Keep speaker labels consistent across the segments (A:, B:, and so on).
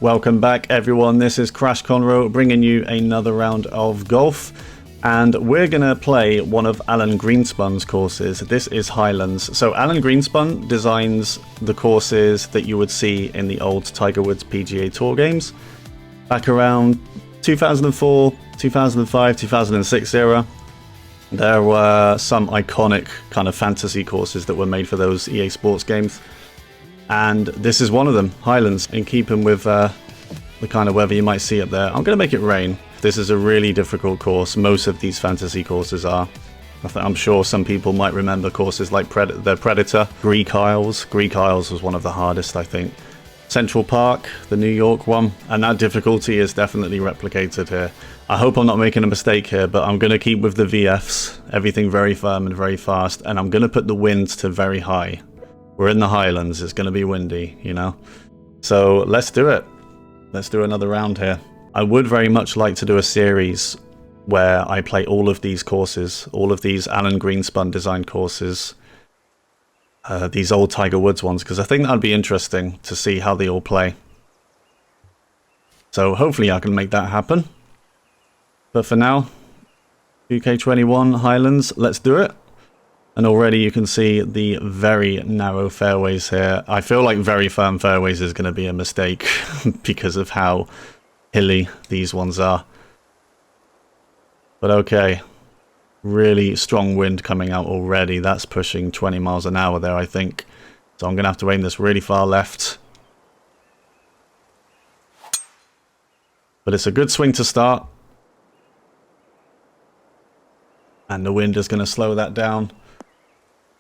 A: Welcome back everyone, this is Crash Conroe bringing you another round of golf, and we're gonna play one of Alan Greenspun's courses. This is Highlands. So Alan Greenspun designs the courses that you would see in the old Tiger Woods PGA Tour games back around 2004, 2005, 2006 era. There were some iconic kind of fantasy courses that were made for those EA Sports games. And this is one of them, Highlands, in keeping with the kind of weather you might see up there. I'm going to make it rain. This is a really difficult course. Most of these fantasy courses are. I'm sure some people might remember courses like the Predator, Greek Isles. Greek Isles was one of the hardest, I think. Central Park, the New York one, and that difficulty is definitely replicated here. I hope I'm not making a mistake here, but I'm going to keep with the VFs, everything very firm and very fast, and I'm going to put the wind to very high. We're in the Highlands, it's going to be windy, you know? So let's do it. Let's do another round here. I would very much like to do a series where I play all of these courses, all of these Alan Greenspun designed courses, these old Tiger Woods ones, because I think that'd be interesting to see how they all play. So hopefully I can make that happen. But for now, 2K21 Highlands, let's do it. And already you can see the very narrow fairways here. I feel like very firm fairways is going to be a mistake because of how hilly these ones are. But okay, really strong wind coming out already. That's pushing 20 miles an hour there, I think. So I'm going to have to aim this really far left. But it's a good swing to start. And the wind is going to slow that down.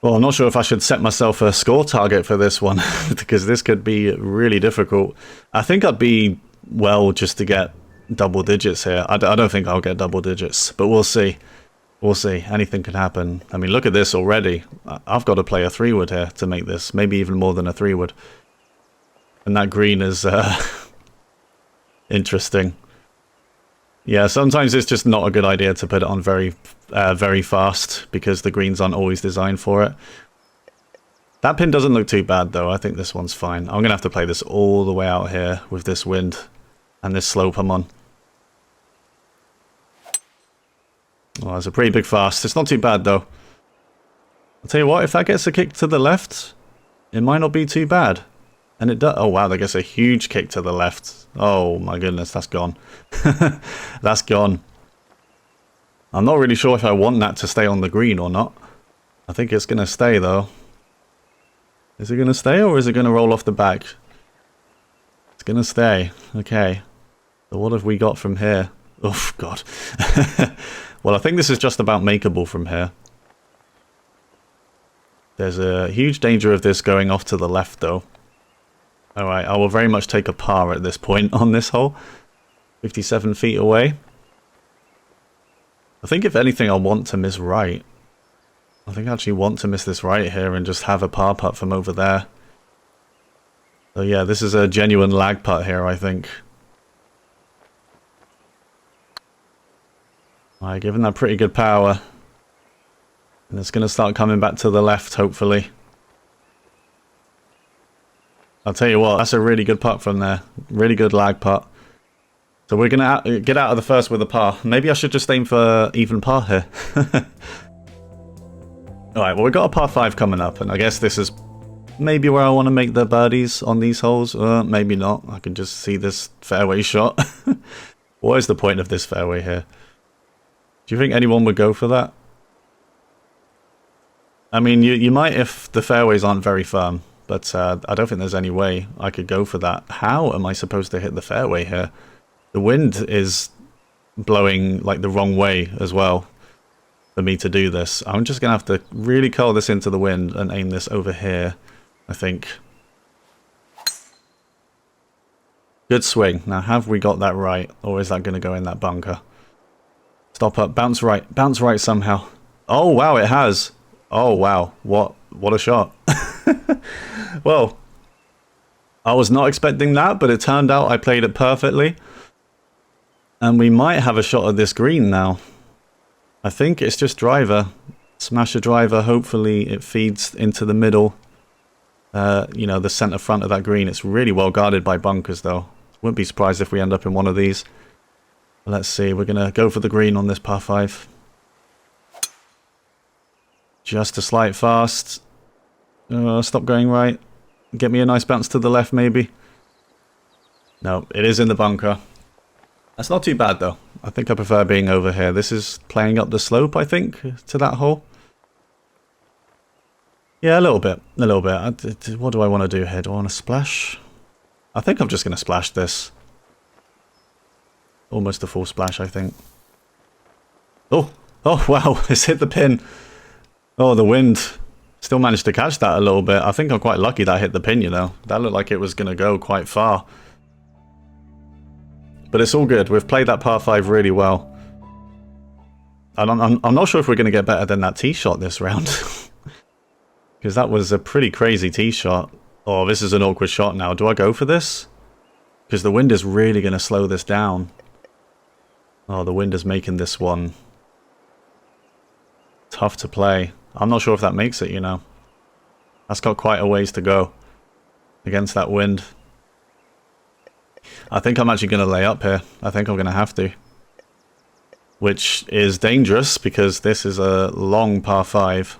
A: Well, I'm not sure if I should set myself a score target for this one, because this could be really difficult. I think I'd be, well, just to get double digits here. I don't think I'll get double digits, but we'll see. We'll see. Anything can happen. I mean, look at this already. I've got to play a 3-wood here to make this, maybe even more than a 3-wood. And that green is interesting. Yeah, sometimes it's just not a good idea to put it on very fast because the greens aren't always designed for it. That pin doesn't look too bad though. I think this one's fine. I'm going to have to play this all the way out here with this wind and this slope I'm on. Well, that's a pretty big fast. It's not too bad though. I'll tell you what, if that gets a kick to the left, it might not be too bad. And it does. Oh wow, that gets a huge kick to the left. Oh my goodness, that's gone. That's gone. I'm not really sure if I want that to stay on the green or not. I think it's going to stay though. Is it going to stay or is it going to roll off the back? It's going to stay. Okay. So what have we got from here? Oh god. Well, I think this is just about makeable from here. There's a huge danger of this going off to the left though. Alright, I will very much take a par at this point on this hole. 57 feet away. I think if anything I'll want to miss right. I think I actually want to miss this right here and just have a par putt from over there. So yeah, this is a genuine lag putt here, I think. Alright, giving that pretty good power. And it's going to start coming back to the left, hopefully. I'll tell you what, that's a really good putt from there. Really good lag putt. So we're going to get out of the first with a par. Maybe I should just aim for even par here. Alright, well we've got a par 5 coming up. And I guess this is maybe where I want to make the birdies on these holes. Maybe not. I can just see this fairway shot. What is the point of this fairway here? Do you think anyone would go for that? I mean, you might if the fairways aren't very firm. But I don't think there's any way I could go for that. How am I supposed to hit the fairway here? The wind is blowing like the wrong way as well for me to do this. I'm just going to have to really curl this into the wind and aim this over here, I think. Good swing. Now, have we got that right? Or is that going to go in that bunker? Stop up. Bounce right somehow. Oh, wow, it has. Oh, wow. What a shot. Well, I was not expecting that, but it turned out I played it perfectly. And we might have a shot at this green now. I think it's just driver. Smash a driver. Hopefully it feeds into the middle. You know, the center front of that green. It's really well guarded by bunkers, though. Wouldn't be surprised if we end up in one of these. Let's see, we're going to go for the green on this par 5. Just a slight fast. Stop going right. Get me a nice bounce to the left, maybe. No, it is in the bunker. That's not too bad, though. I think I prefer being over here. This is playing up the slope, I think, to that hole. Yeah, a little bit. A little bit. What do I want to do here? Do I want to splash? I think I'm just going to splash this. Almost a full splash, I think. Oh! Oh, wow. It's hit the pin. Oh, the wind. Still managed to catch that a little bit. I think I'm quite lucky that hit the pin, you know. That looked like it was going to go quite far. But it's all good. We've played that par 5 really well. And I'm not sure if we're going to get better than that tee shot this round. Because that was a pretty crazy tee shot. Oh, this is an awkward shot now. Do I go for this? Because the wind is really going to slow this down. Oh, the wind is making this one tough to play. I'm not sure if that makes it, you know. That's got quite a ways to go against that wind. I think I'm actually going to lay up here. I think I'm going to have to. Which is dangerous because this is a long par 5.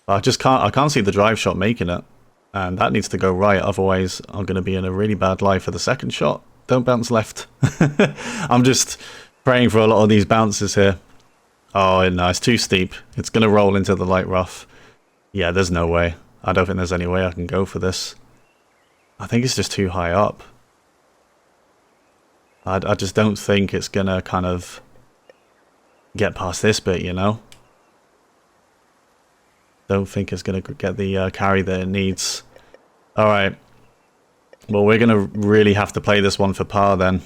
A: I can't see the drive shot making it. And that needs to go right, otherwise I'm going to be in a really bad lie for the second shot. Don't bounce left. I'm just praying for a lot of these bounces here. Oh, no, it's too steep. It's going to roll into the light rough. Yeah, there's no way. I don't think there's any way I can go for this. I think it's just too high up. I just don't think it's going to kind of get past this bit, you know? Don't think it's going to get the carry that it needs. Alright. Well, we're going to really have to play this one for par then.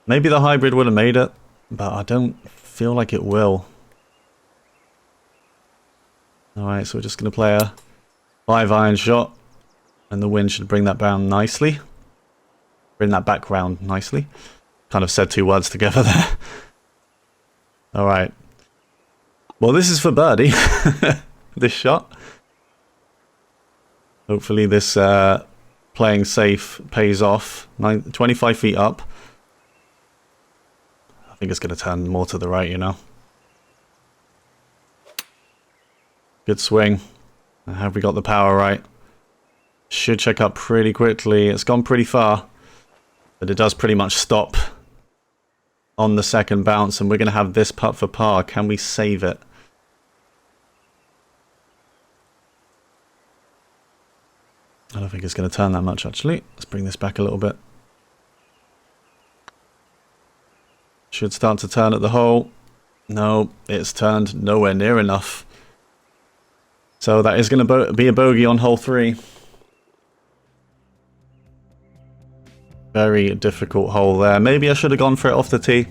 A: Maybe the hybrid would have made it, but I don't feel like it will. Alright, so we're just going to play a 5-iron shot. And the wind should bring that down nicely. Bring that back round nicely. Kind of said 2 words together there. Alright. Well, this is for birdie. This shot. Hopefully this playing safe pays off. 25 feet up. I think it's going to turn more to the right, you know. Good swing. Have we got the power right? Should check up pretty quickly. It's gone pretty far. But it does pretty much stop on the second bounce. And we're going to have this putt for par. Can we save it? I don't think it's going to turn that much, actually. Let's bring this back a little bit. Should start to turn at the hole. No, it's turned nowhere near enough. So that is going to be a bogey on hole 3. Very difficult hole there. Maybe I should have gone for it off the tee.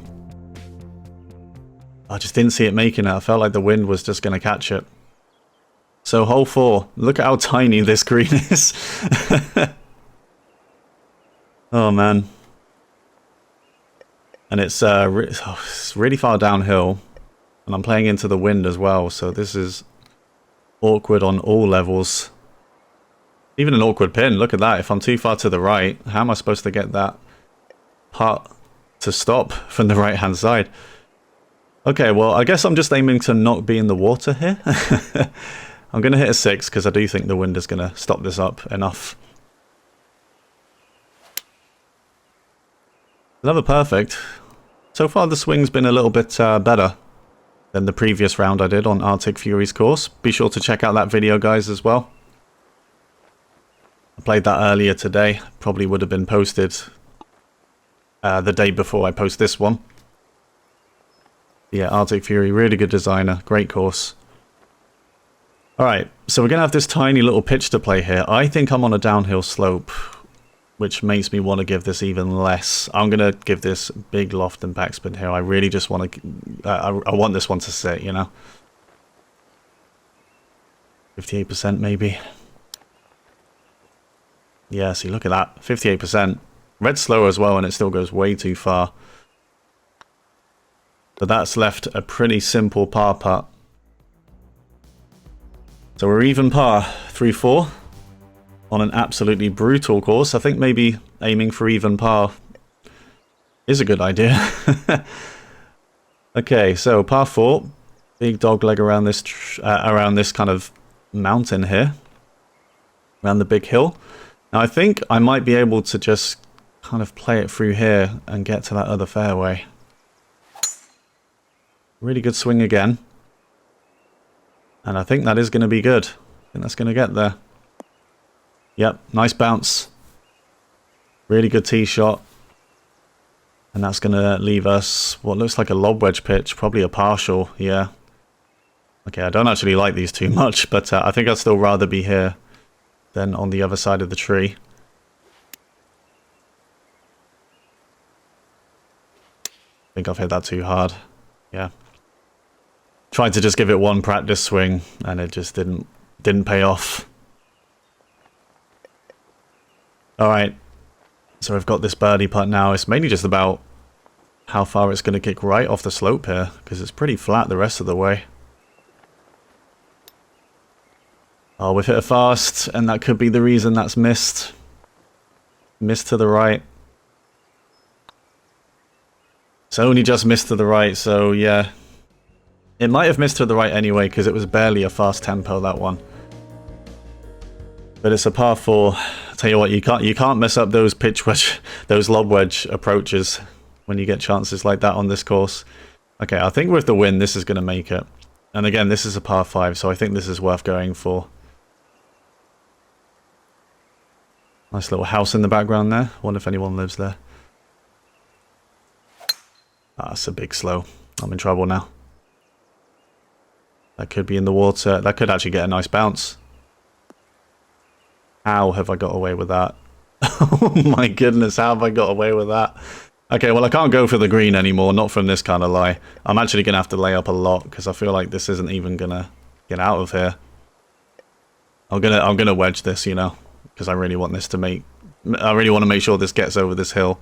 A: I just didn't see it making it. I felt like the wind was just going to catch it. So hole 4. Look at how tiny this green is. Oh man. And it's really far downhill. And I'm playing into the wind as well. So this is awkward on all levels. Even an awkward pin. Look at that. If I'm too far to the right, how am I supposed to get that putt to stop from the right hand side? Okay, well, I guess I'm just aiming to not be in the water here. I'm going to hit a 6 because I do think the wind is going to stop this up enough. Another perfect. So far the swing's been a little bit better than the previous round I did on Arctic Fury's course. Be sure to check out that video, guys, as well. I played that earlier today. Probably would have been posted the day before I post this one. Yeah, Arctic Fury, really good designer. Great course. Alright, so we're going to have this tiny little pitch to play here. I think I'm on a downhill slope, which makes me want to give this even less. I'm going to give this big loft and backspin here. I really just want to... I want this one to sit, you know. 58% maybe. Yeah, see, look at that. 58%. Red's slower as well, and it still goes way too far. But that's left a pretty simple par putt. So we're even par, 3-4, on an absolutely brutal course. I think maybe aiming for even par is a good idea. Okay, so par 4, big dog leg around this kind of mountain here, around the big hill. Now I think I might be able to just kind of play it through here and get to that other fairway. Really good swing again. And I think that is going to be good. I think that's going to get there. Yep, nice bounce. Really good tee shot. And that's going to leave us what looks like a lob wedge pitch, probably a partial, yeah. Okay, I don't actually like these too much, but I think I'd still rather be here than on the other side of the tree. I think I've hit that too hard, yeah. Tried to just give it one practice swing, and it just didn't pay off. Alright, so we've got this birdie putt now. It's mainly just about how far it's going to kick right off the slope here, because it's pretty flat the rest of the way. Oh, we've hit it fast, and that could be the reason that's missed. Missed to the right. It's only just missed to the right, so yeah. It might have missed to the right anyway, because it was barely a fast tempo, that one. But it's a par 4. I'll tell you what, you can't mess up those pitch wedge, those lob wedge approaches when you get chances like that on this course. Okay, I think with the win, this is going to make it. And again, this is a par 5, so I think this is worth going for. Nice little house in the background there. Wonder if anyone lives there. Ah, that's a big slow. I'm in trouble now. That could be in the water. That could actually get a nice bounce. How have I got away with that? Oh my goodness, how have I got away with that? Okay, well I can't go for the green anymore, not from this kind of lie. I'm actually going to have to lay up a lot, because I feel like this isn't even going to get out of here. I'm gonna wedge this, you know, because I really want this to make... I really want to make sure this gets over this hill.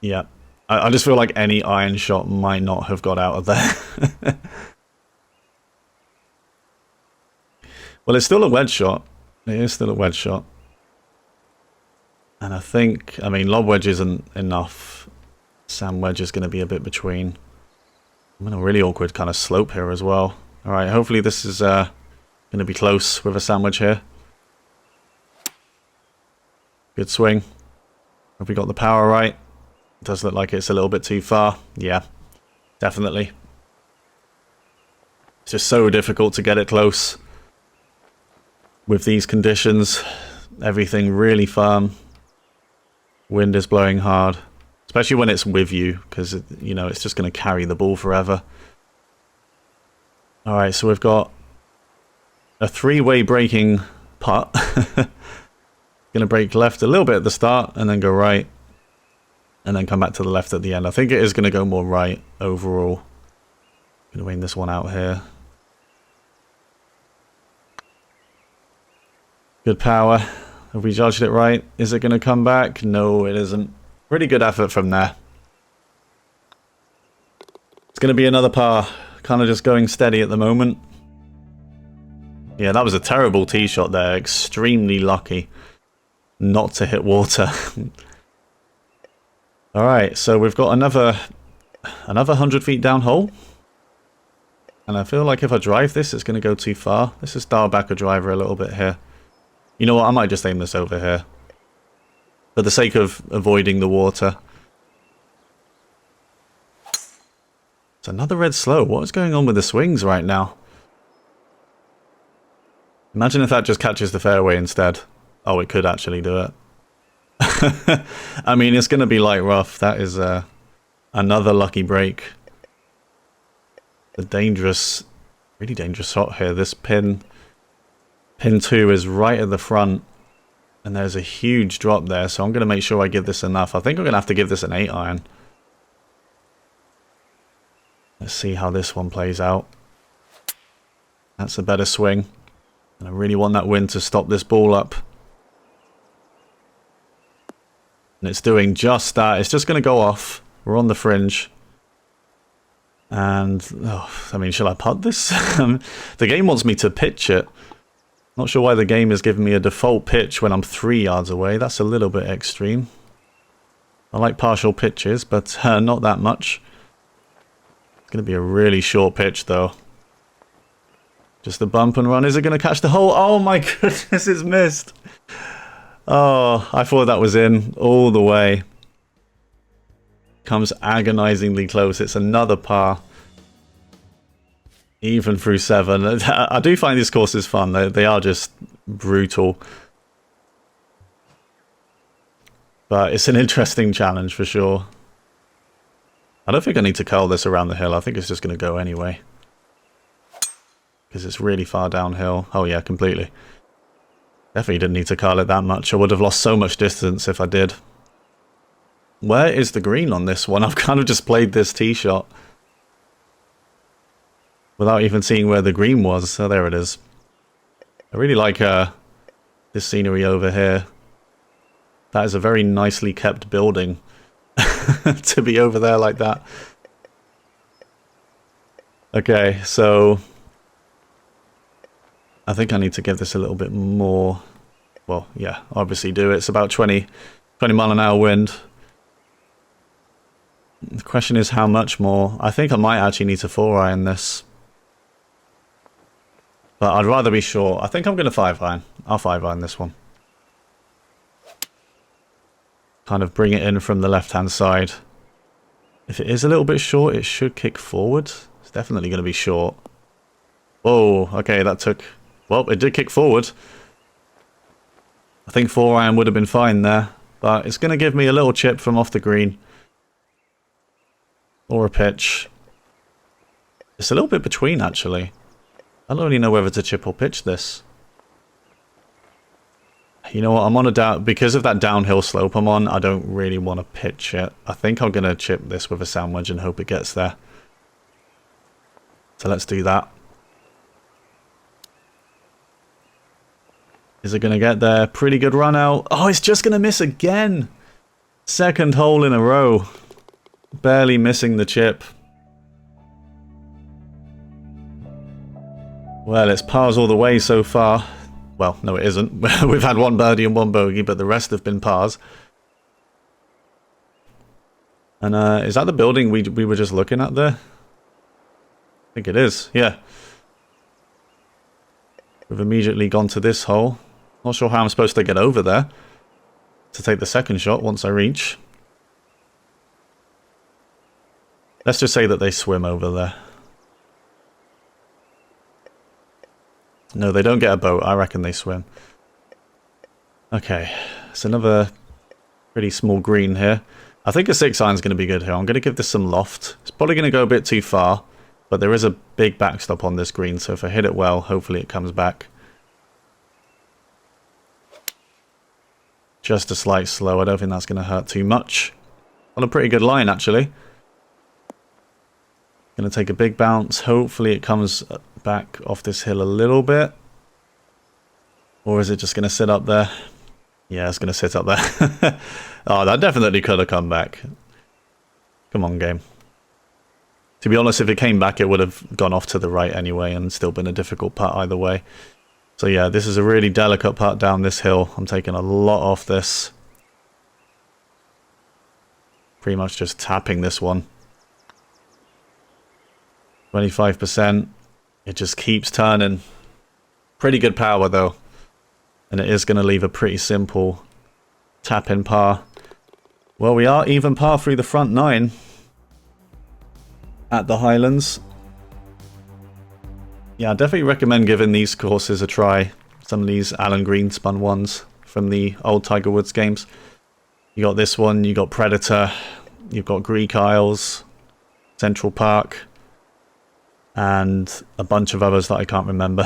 A: Yeah. I just feel like any iron shot might not have got out of there. Well, it's still a wedge shot. It is still a wedge shot. And I think, I mean, lob wedge isn't enough. Sand wedge is going to be a bit between. I'm in a really awkward kind of slope here as well. Alright, hopefully this is going to be close with a sandwich here. Good swing. Have we got the power right? Does look like it's a little bit too far. Yeah, definitely. It's just so difficult to get it close. With these conditions, everything really firm. Wind is blowing hard. Especially when it's with you, because, you know, it's just going to carry the ball forever. Alright, so we've got a 3-way braking putt. Going to brake left a little bit at the start, and then go right. And then come back to the left at the end. I think it is going to go more right overall. Going to aim this one out here. Good power. Have we judged it right? Is it going to come back? No, it isn't. Pretty good effort from there. It's going to be another par. Kind of just going steady at the moment. Yeah, that was a terrible tee shot there. Extremely lucky not to hit water. Alright, so we've got another 100 feet down hole. And I feel like if I drive this, it's going to go too far. Let's just dial back a driver a little bit here. You know what, I might just aim this over here. For the sake of avoiding the water. It's another red slow. What is going on with the swings right now? Imagine if that just catches the fairway instead. Oh, it could actually do it. I mean, it's going to be light rough. That is another lucky break. A dangerous, really dangerous shot here. This pin 2 is right at the front. And there's a huge drop there. So I'm going to make sure I give this enough. I think I'm going to have to give this an 8 iron. Let's see how this one plays out. That's a better swing. And I really want that wind to stop this ball up. And it's doing just that. It's just going to go off. We're on the fringe. And, I mean, shall I putt this? The game wants me to pitch it. Not sure why the game is giving me a default pitch when I'm 3 yards away. That's a little bit extreme. I like partial pitches, but not that much. It's going to be a really short pitch, though. Just a bump and run. Is it going to catch the hole? Oh my goodness, it's missed. Oh, I thought that was in all the way. Comes agonizingly close. It's another par. Even through 7. I do find these courses fun. They are just brutal. But it's an interesting challenge for sure. I don't think I need to curl this around the hill. I think it's just going to go anyway. Because it's really far downhill. Oh yeah, completely. Definitely didn't need to curl it that much. I would have lost so much distance if I did. Where is the green on this one? I've kind of just played this tee shot without even seeing where the green was. So there it is. I really like this scenery over here. That is a very nicely kept building to be over there like that. Okay, so I think I need to give this a little bit more. Well, yeah, obviously do. It's about 20 mile an hour wind. The question is how much more. I think I might actually need to 4-iron this. But I'd rather be short. I think I'm going to 5-iron. I'll 5-iron this one. Kind of bring it in from the left-hand side. If it is a little bit short, it should kick forward. It's definitely going to be short. Whoa, okay, that took... Well, it did kick forward. I think 4-iron would have been fine there. But it's going to give me a little chip from off the green. Or a pitch. It's a little bit between, actually. I don't really know whether to chip or pitch this. You know what, I'm on a down... Because of that downhill slope I'm on, I don't really want to pitch it. I think I'm going to chip this with a sand wedge and hope it gets there. So let's do that. Is it going to get there? Pretty good run out. Oh, it's just going to miss again. Second hole in a row. Barely missing the chip. Well, it's pars all the way so far. Well, no it isn't. We've had 1 birdie and 1 bogey, but the rest have been pars. And is that the building we were just looking at there? I think it is, yeah. We've immediately gone to this hole. Not sure how I'm supposed to get over there to take the second shot once I reach. Let's just say that they swim over there. No, they don't get a boat. I reckon they swim. Okay, it's another pretty small green here. I think a 6-iron is going to be good here. I'm going to give this some loft. It's probably going to go a bit too far, but there is a big backstop on this green, so if I hit it well, hopefully it comes back. Just a slight slow. I don't think that's going to hurt too much. On a pretty good line, actually. Going to take a big bounce. Hopefully it comes back off this hill a little bit. Or is it just going to sit up there? Yeah, it's going to sit up there. Oh, that definitely could have come back. Come on, game. To be honest, if it came back, it would have gone off to the right anyway and still been a difficult putt either way. So yeah, this is a really delicate putt down this hill. I'm taking a lot off this. Pretty much just tapping this one. 25%. It just keeps turning. Pretty good power though. And it is going to leave a pretty simple tap-in par. Well, we are even par through the front 9 at the Highlands. Yeah, I definitely recommend giving these courses a try. Some of these alan-greenspun ones from the old Tiger Woods games. You got this one, you got Predator, you've got Greek Isles, Central Park, and a bunch of others that I can't remember.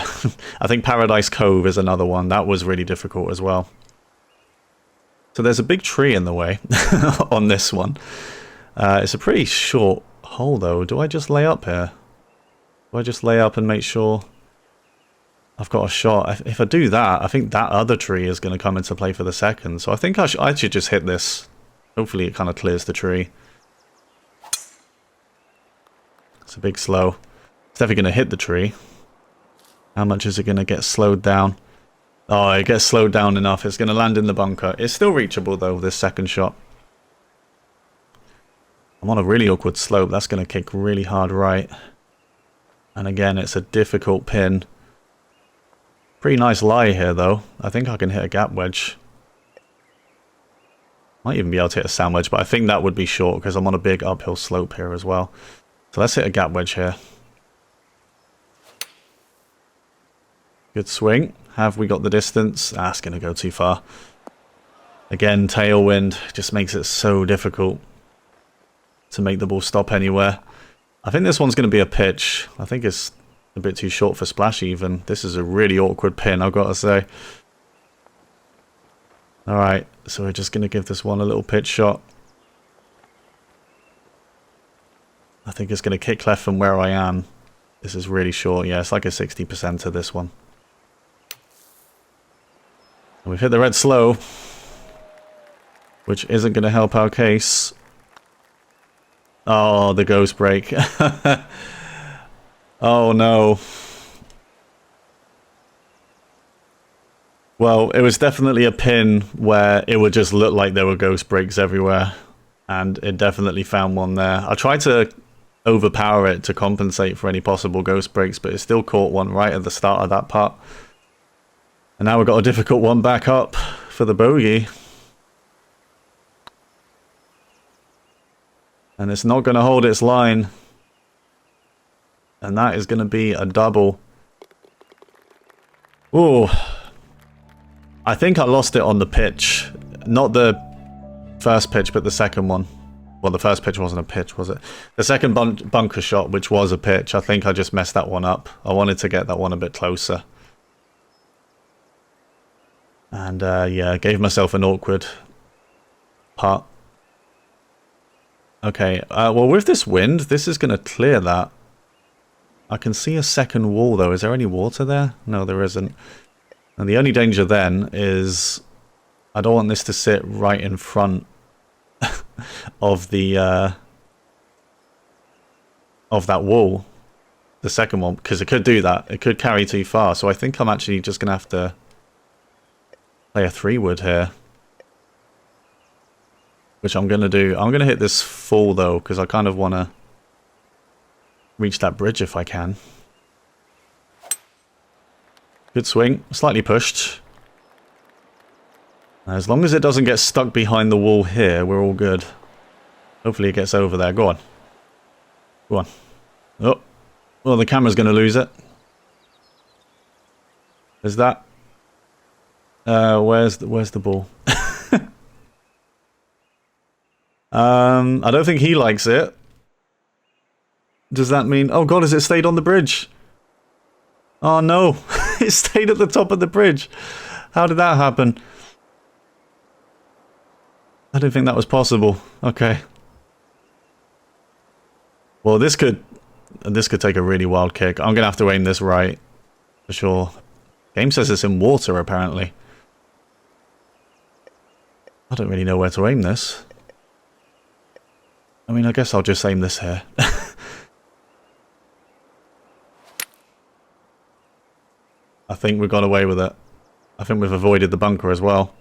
A: I think Paradise Cove is another one. That was really difficult as well. So there's a big tree in the way on this one. It's a pretty short hole though. Do I just lay up here? Do I just lay up and make sure I've got a shot? If I do that, I think that other tree is going to come into play for the second. So I think I should just hit this. Hopefully it kind of clears the tree. It's a big slow. It's definitely going to hit the tree. How much is it going to get slowed down? Oh, it gets slowed down enough. It's going to land in the bunker. It's still reachable, though, this second shot. I'm on a really awkward slope. That's going to kick really hard right. And again, it's a difficult pin. Pretty nice lie here, though. I think I can hit a gap wedge. Might even be able to hit a sand wedge, but I think that would be short because I'm on a big uphill slope here as well. So let's hit a gap wedge here. Good swing. Have we got the distance? Ah, it's going to go too far. Again, tailwind just makes it so difficult to make the ball stop anywhere. I think this one's going to be a pitch. I think it's a bit too short for splash even. This is a really awkward pin, I've got to say. Alright, so we're just going to give this one a little pitch shot. I think it's going to kick left from where I am. This is really short. Yeah, it's like a 60% to this one. We've hit the red slow, which isn't going to help our case. Oh, the ghost break. Oh, no. Well, it was definitely a pin where it would just look like there were ghost breaks everywhere. And it definitely found one there. I tried to overpower it to compensate for any possible ghost breaks, but it still caught one right at the start of that putt. And now we've got a difficult one back up for the bogey. And it's not going to hold its line. And that is going to be a double. Ooh. I think I lost it on the pitch. Not the first pitch, but the second one. Well, the first pitch wasn't a pitch, was it? The second bunker shot, which was a pitch, I think I just messed that one up. I wanted to get that one a bit closer. And, yeah, gave myself an awkward putt. Okay, well, with this wind, this is going to clear that. I can see a second wall, though. Is there any water there? No, there isn't. And the only danger then is I don't want this to sit right in front of the of that wall, the second one, because it could do that. It could carry too far. So I think I'm actually just going to have to play a 3-wood here, which I'm going to do. I'm going to hit this full, though, because I kind of want to reach that bridge if I can. Good swing. Slightly pushed. As long as it doesn't get stuck behind the wall here, we're all good. Hopefully it gets over there. Go on. Go on. Oh. Well, the camera's going to lose it. Is that... where's the ball? I don't think he likes it. Does that mean... Oh god, has it stayed on the bridge? Oh no. It stayed at the top of the bridge. How did that happen? I didn't think that was possible. Okay. Well, this could take a really wild kick. I'm gonna have to aim this right for sure. Game says it's in water apparently. I don't really know where to aim this. I mean, I guess I'll just aim this here. I think we got away with it. I think we've avoided the bunker as well.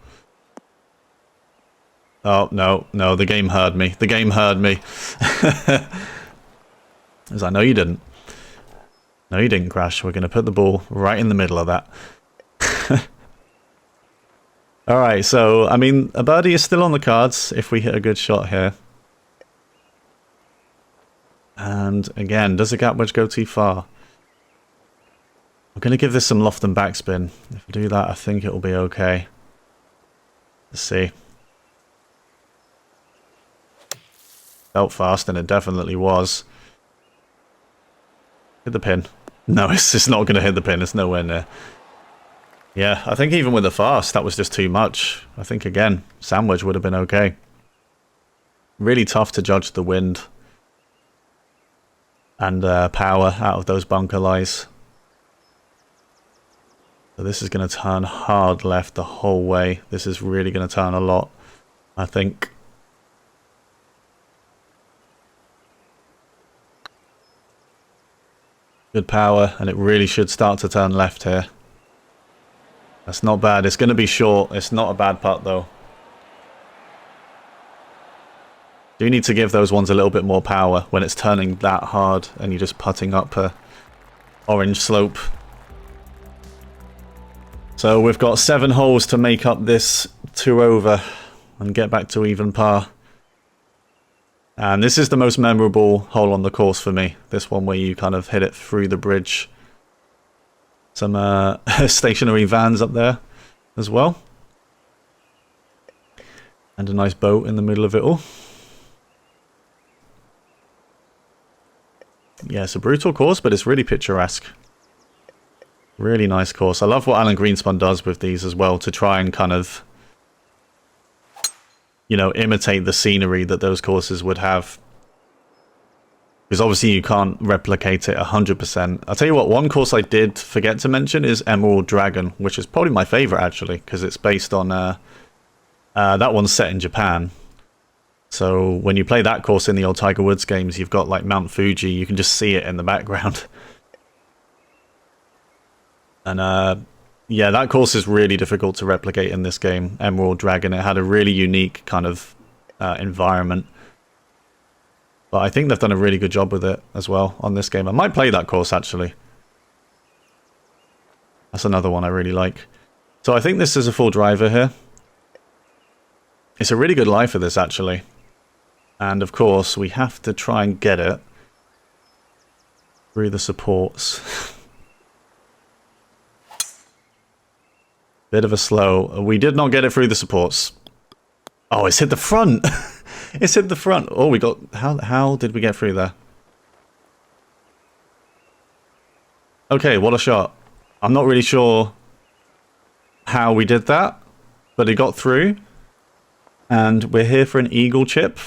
A: Oh, no, no, the game heard me. The game heard me. As I know you didn't. No, you didn't crash. We're going to put the ball right in the middle of that. Alright, so, I mean, a birdie is still on the cards if we hit a good shot here. And, again, does the gap wedge go too far? I'm going to give this some loft and backspin. If we do that, I think it'll be okay. Let's see. Felt fast, and it definitely was. Hit the pin. No, it's just not going to hit the pin. It's nowhere near. Yeah, I think even with the fast, that was just too much. I think, again, sandwich would have been okay. Really tough to judge the wind and power out of those bunker lies. So this is going to turn hard left the whole way. This is really going to turn a lot, I think. Good power, and it really should start to turn left here. That's not bad. It's going to be short. It's not a bad putt, though. Do need to give those ones a little bit more power when it's turning that hard and you're just putting up a orange slope. So we've got 7 holes to make up this 2 over and get back to even par. And this is the most memorable hole on the course for me. This one where you kind of hit it through the bridge. Some stationary vans up there as well. And a nice boat in the middle of it all. Yeah, it's a brutal course, but it's really picturesque. Really nice course. I love what Alan Greenspun does with these as well, to try and kind of, you know, imitate the scenery that those courses would have. Because obviously you can't replicate it 100%. I'll tell you what, one course I did forget to mention is Emerald Dragon, which is probably my favorite actually, because it's based on, that one's set in Japan. So when you play that course in the old Tiger Woods games, you've got like Mount Fuji, you can just see it in the background. And yeah, that course is really difficult to replicate in this game, Emerald Dragon. It had a really unique kind of environment. But I think they've done a really good job with it as well on this game. I might play that course actually. That's another one I really like. So I think this is a full driver here. It's a really good lie for this actually. And of course, we have to try and get it through the supports. Bit of a slow. We did not get it through the supports. Oh, it's hit the front. It's hit the front. Oh, we got... How did we get through there? Okay, what a shot. I'm not really sure how we did that, but it got through. And we're here for an eagle chip.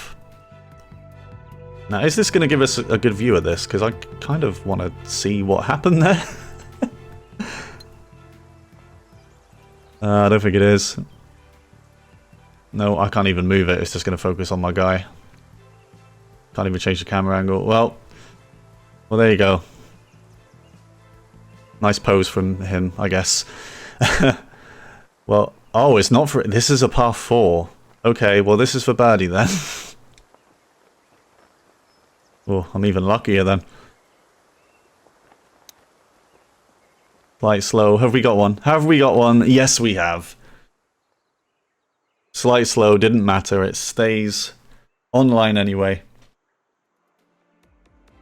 A: Now, is this going to give us a good view of this? Because I kind of want to see what happened there. I don't think it is. No, I can't even move it. It's just going to focus on my guy. Can't even change the camera angle. Well, there you go. Nice pose from him, I guess. Well, oh, it's not for... This is a par 4. Okay, well, this is for birdie then. Oh, I'm even luckier then. Slight slow. Have we got one? Have we got one? Yes, we have. Slight slow. Didn't matter. It stays online anyway.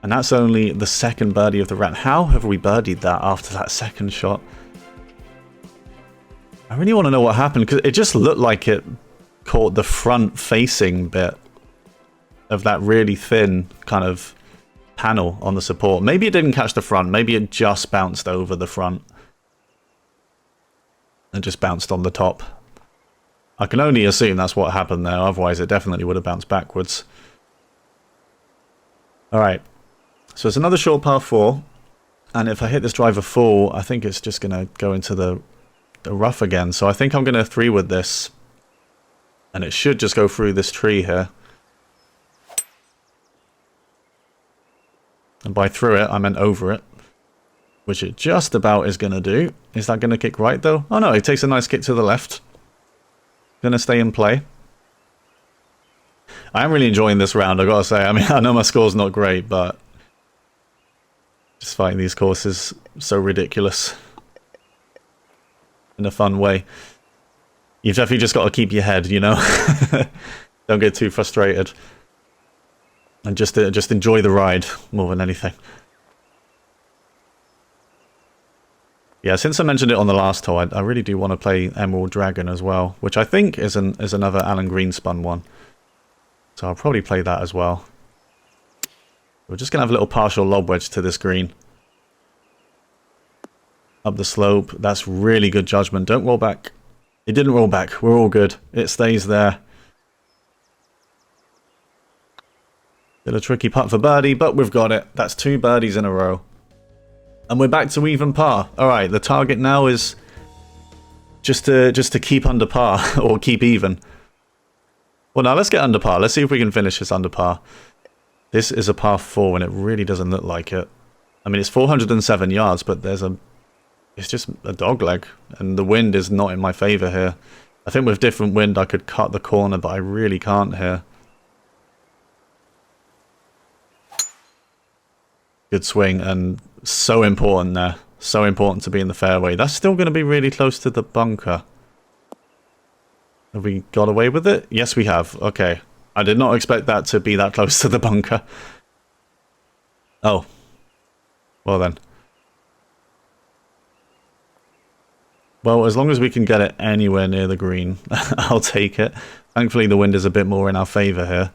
A: And that's only the second birdie of the round. How have we birdied that after that second shot? I really want to know what happened, because it just looked like it caught the front-facing bit of that really thin kind of panel on the support. Maybe it didn't catch the front. Maybe it just bounced over the front and just bounced on the top. I can only assume that's what happened there. Otherwise, it definitely would have bounced backwards. All right. So it's another short par 4. And if I hit this driver full, I think it's just going to go into the rough again. So I think I'm going to 3-wood this. And it should just go through this tree here. And by through it, I meant over it. Which it just about is going to do. Is that going to kick right, though? Oh, no, it takes a nice kick to the left. Going to stay in play. I am really enjoying this round, I've got to say. I mean, I know my score's not great, but just fighting these courses so ridiculous. In a fun way. You've definitely just got to keep your head, you know? Don't get too frustrated. And just enjoy the ride more than anything. Yeah, since I mentioned it on the last hole, I really do want to play Emerald Dragon as well, which I think is another Alan Greenspun one. So I'll probably play that as well. We're just going to have a little partial lob wedge to this green. Up the slope. That's really good judgment. Don't roll back. It didn't roll back. We're all good. It stays there. Still a tricky putt for birdie, but we've got it. That's 2 birdies in a row. And we're back to even par. Alright, the target now is just to keep under par, or keep even. Well, now let's get under par. Let's see if we can finish this under par. This is a par 4, and it really doesn't look like it. I mean, it's 407 yards, but it's just a dog leg, and the wind is not in my favor here. I think with different wind I could cut the corner, but I really can't here. Good swing, and so important there. So important to be in the fairway. That's still going to be really close to the bunker. Have we got away with it? Yes, we have. Okay. I did not expect that to be that close to the bunker. Oh. Well then. Well, as long as we can get it anywhere near the green, I'll take it. Thankfully, the wind is a bit more in our favor here.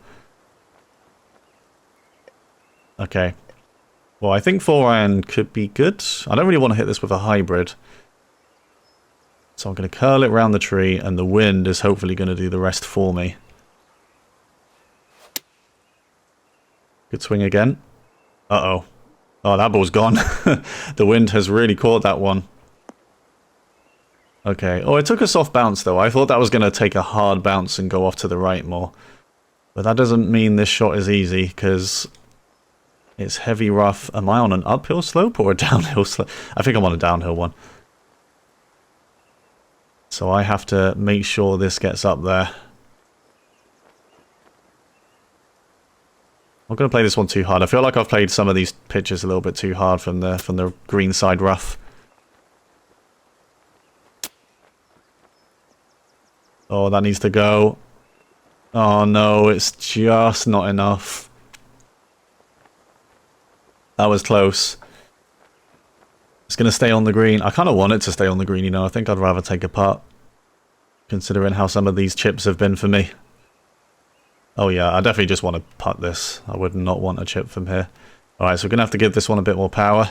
A: Okay. Well, I think 4-iron could be good. I don't really want to hit this with a hybrid. So I'm going to curl it around the tree, and the wind is hopefully going to do the rest for me. Good swing again. Uh-oh. Oh, that ball's gone. The wind has really caught that one. Okay. Oh, it took a soft bounce, though. I thought that was going to take a hard bounce and go off to the right more. But that doesn't mean this shot is easy, because it's heavy rough. Am I on an uphill slope or a downhill slope? I think I'm on a downhill one. So I have to make sure this gets up there. I'm going to play this one too hard. I feel like I've played some of these pitches a little bit too hard from the green side rough. Oh, that needs to go. Oh no, it's just not enough. That was close. It's going to stay on the green. I kind of want it to stay on the green, you know. I think I'd rather take a putt, considering how some of these chips have been for me. Oh yeah, I definitely just want to putt this. I would not want a chip from here. Alright, so we're going to have to give this one a bit more power.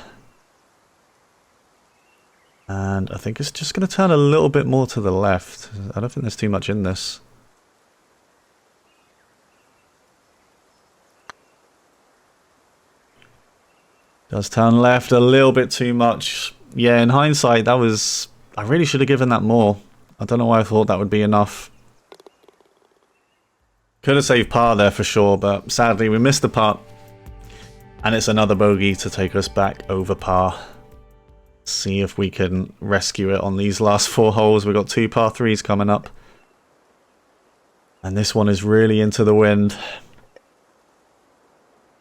A: And I think it's just going to turn a little bit more to the left. I don't think there's too much in this. Does turn left a little bit too much. Yeah, in hindsight, that was... I really should have given that more. I don't know why I thought that would be enough. Could have saved par there for sure, but sadly we missed the putt. And it's another bogey to take us back over par. See if we can rescue it on these last 4 holes. We've got 2 par 3s coming up. And this one is really into the wind.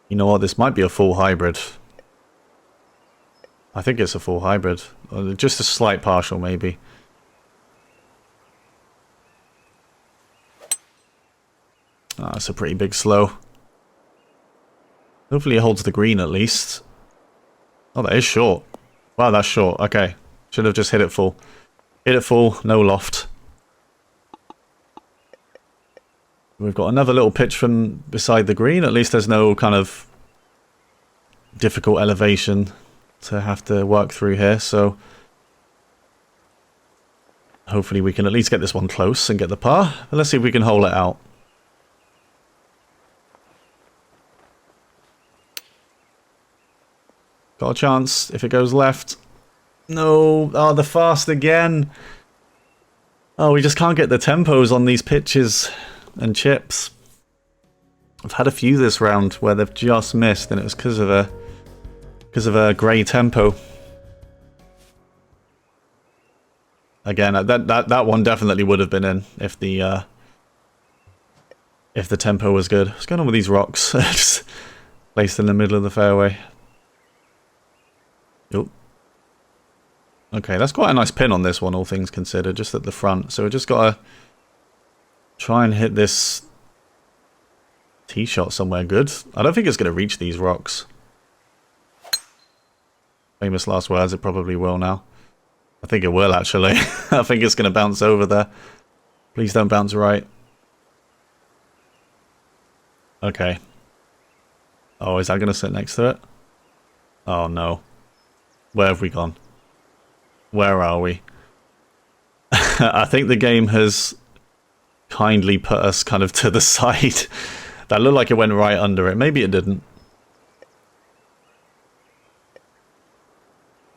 A: You know what, this might be a full hybrid. I think it's a full hybrid. Or just a slight partial maybe. Ah, that's a pretty big slow. Hopefully it holds the green at least. Oh, that is short. Wow, that's short. Okay. Should have just hit it full. Hit it full, no loft. We've got another little pitch from beside the green. At least there's no kind of difficult elevation to have to work through here, so hopefully we can at least get this one close and get the par. But let's see if we can hole it out. Got a chance if it goes left. No. Oh, the fast again. Oh, we just can't get the tempos on these pitches and chips. I've had a few this round where they've just missed, and it was because of a grey tempo. Again, that one definitely would have been in if the tempo was good. What's going on with these rocks? Just placed in the middle of the fairway. Oop. Okay, that's quite a nice pin on this one, all things considered, just at the front. So we just got to try and hit this tee shot somewhere good. I don't think it's going to reach these rocks. Famous last words, it probably will now. I think it will, actually. I think it's going to bounce over there. Please don't bounce right. Okay. Oh, is that going to sit next to it? Oh, no. Where have we gone? Where are we? I think the game has kindly put us kind of to the side. That looked like it went right under it. Maybe it didn't.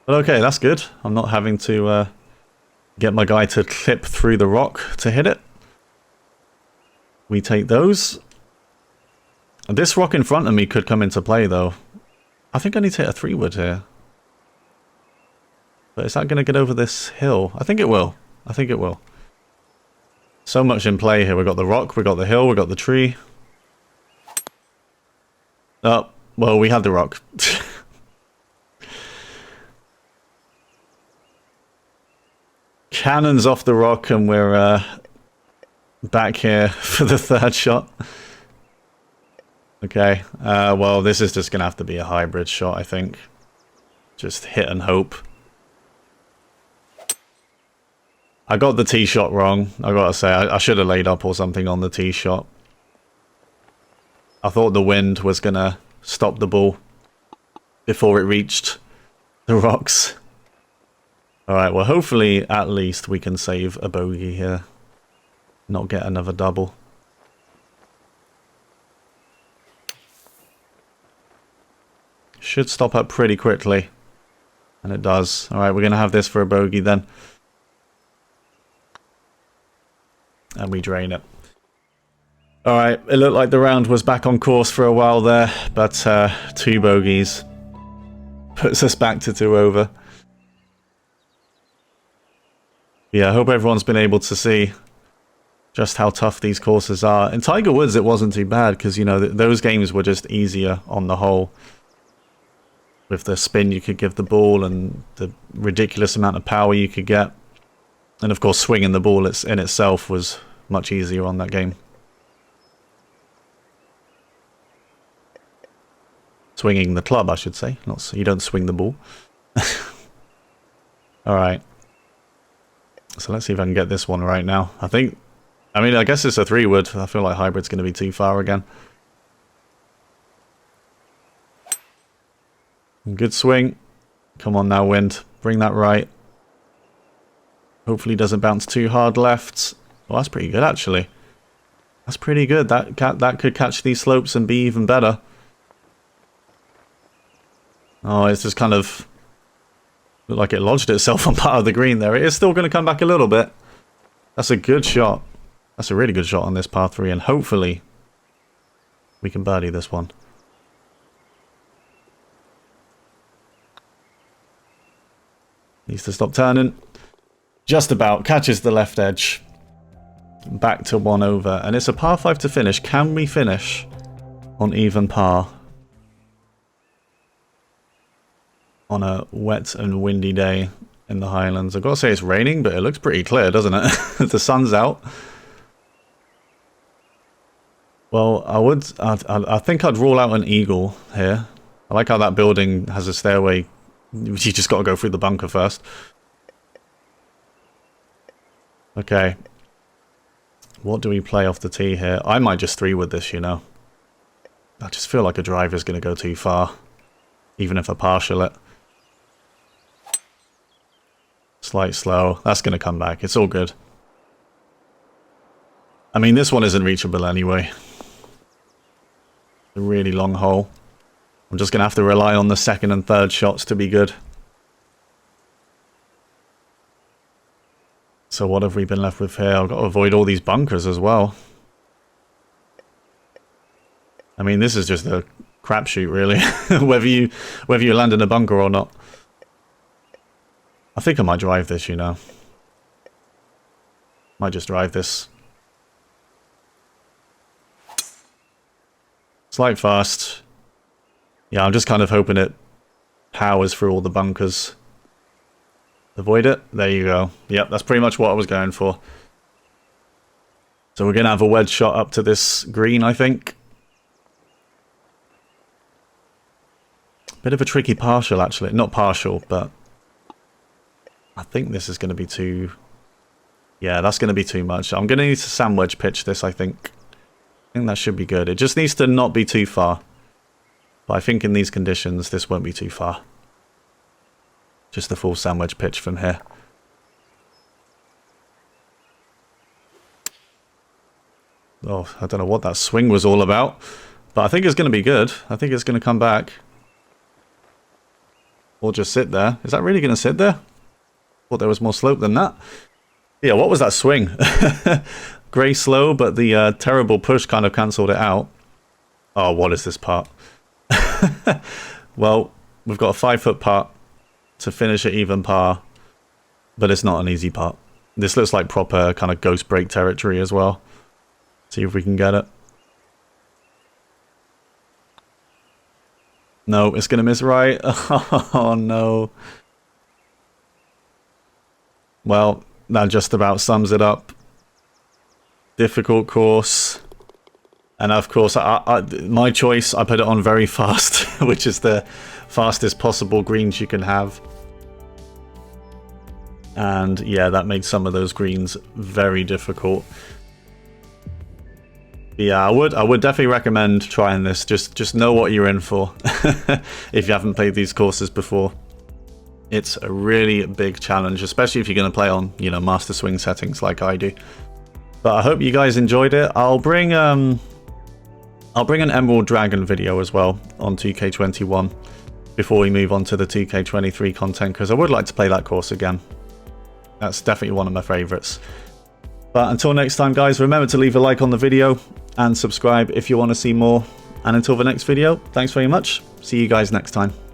A: But okay, that's good. I'm not having to get my guy to clip through the rock to hit it. We take those. This rock in front of me could come into play, though. I think I need to hit a 3-wood here. But is that going to get over this hill? I think it will. I think it will. So much in play here. We've got the rock, we've got the hill, we've got the tree. Oh, well, we had the rock. Cannons off the rock, and we're back here for the 3rd shot. Okay, well, this is just going to have to be a hybrid shot, I think. Just hit and hope. I got the tee shot wrong, I gotta say. I should have laid up or something on the tee shot. I thought the wind was gonna stop the ball before it reached the rocks. Alright, well, hopefully at least we can save a bogey here. Not get another double. Should stop up pretty quickly. And it does. Alright, we're gonna have this for a bogey then. And we drain it. Alright, it looked like the round was back on course for a while there, but 2 bogeys puts us back to 2 over. Yeah, I hope everyone's been able to see just how tough these courses are. In Tiger Woods it wasn't too bad, because, you know, those games were just easier on the whole. With the spin you could give the ball and the ridiculous amount of power you could get. And of course, swinging the ball in itself was much easier on that game. Swinging the club, I should say. Not so you don't swing the ball. Alright. So let's see if I can get this one right now. I guess it's a 3-wood. I feel like hybrid's going to be too far again. Good swing. Come on now, wind. Bring that right. Hopefully doesn't bounce too hard left. Well, that's pretty good, actually. That's pretty good. That could catch these slopes and be even better. Oh, it's just kind of looked like it lodged itself on part of the green there. It is still going to come back a little bit. That's a good shot. That's a really good shot on this par 3, and hopefully we can birdie this one. Needs to stop turning. Just about. Catches the left edge. Back to 1 over. And it's a par 5 to finish. Can we finish on even par? On a wet and windy day in the Highlands. I've got to say it's raining, but it looks pretty clear, doesn't it? The sun's out. Well, I think I'd rule out an eagle here. I like how that building has a stairway. You just got to go through the bunker first. Okay. What do we play off the tee here? I might just 3-wood this, you know. I just feel like a driver is going to go too far. Even if I partial it. Slight slow. That's going to come back. It's all good. I mean, this one isn't reachable anyway. A really long hole. I'm just going to have to rely on the 2nd and 3rd shots to be good. So what have we been left with here? I've got to avoid all these bunkers as well. I mean, this is just a crapshoot, really. whether you land in a bunker or not. I think I might drive this, you know. Might just drive this. Slight fast. Yeah, I'm just kind of hoping it powers through all the bunkers. Avoid it. There you go. Yep, that's pretty much what I was going for. So we're going to have a wedge shot up to this green, I think. Bit of a tricky partial, actually. Not partial, but I think this is going to be too... Yeah, that's going to be too much. I'm going to need to sand wedge pitch this, I think. I think that should be good. It just needs to not be too far. But I think in these conditions, this won't be too far. Just a full sand wedge pitch from here. Oh, I don't know what that swing was all about. But I think it's going to be good. I think it's going to come back. Or just sit there. Is that really going to sit there? Thought there was more slope than that. Yeah, what was that swing? Grey slow, but the terrible push kind of cancelled it out. Oh, what is this part? Well, we've got a 5-foot putt to finish at even par, but it's not an easy putt. This looks like proper kind of ghost break territory as well. See if we can get it. No, it's going to miss right. Oh, no. Well, that just about sums it up. Difficult course. And of course, my choice, I put it on very fast, which is the fastest possible greens you can have. And yeah, that made some of those greens very difficult. Yeah, I would definitely recommend trying this. Just know what you're in for if you haven't played these courses before. It's a really big challenge, especially if you're going to play on, you know, master swing settings like I do. But I hope you guys enjoyed it. I'll bring an Emerald Dragon video as well on 2K21 before we move on to the 2K23 content, because I would like to play that course again. That's definitely one of my favorites. But until next time, guys, remember to leave a like on the video and subscribe if you want to see more. And until the next video, thanks very much. See you guys next time.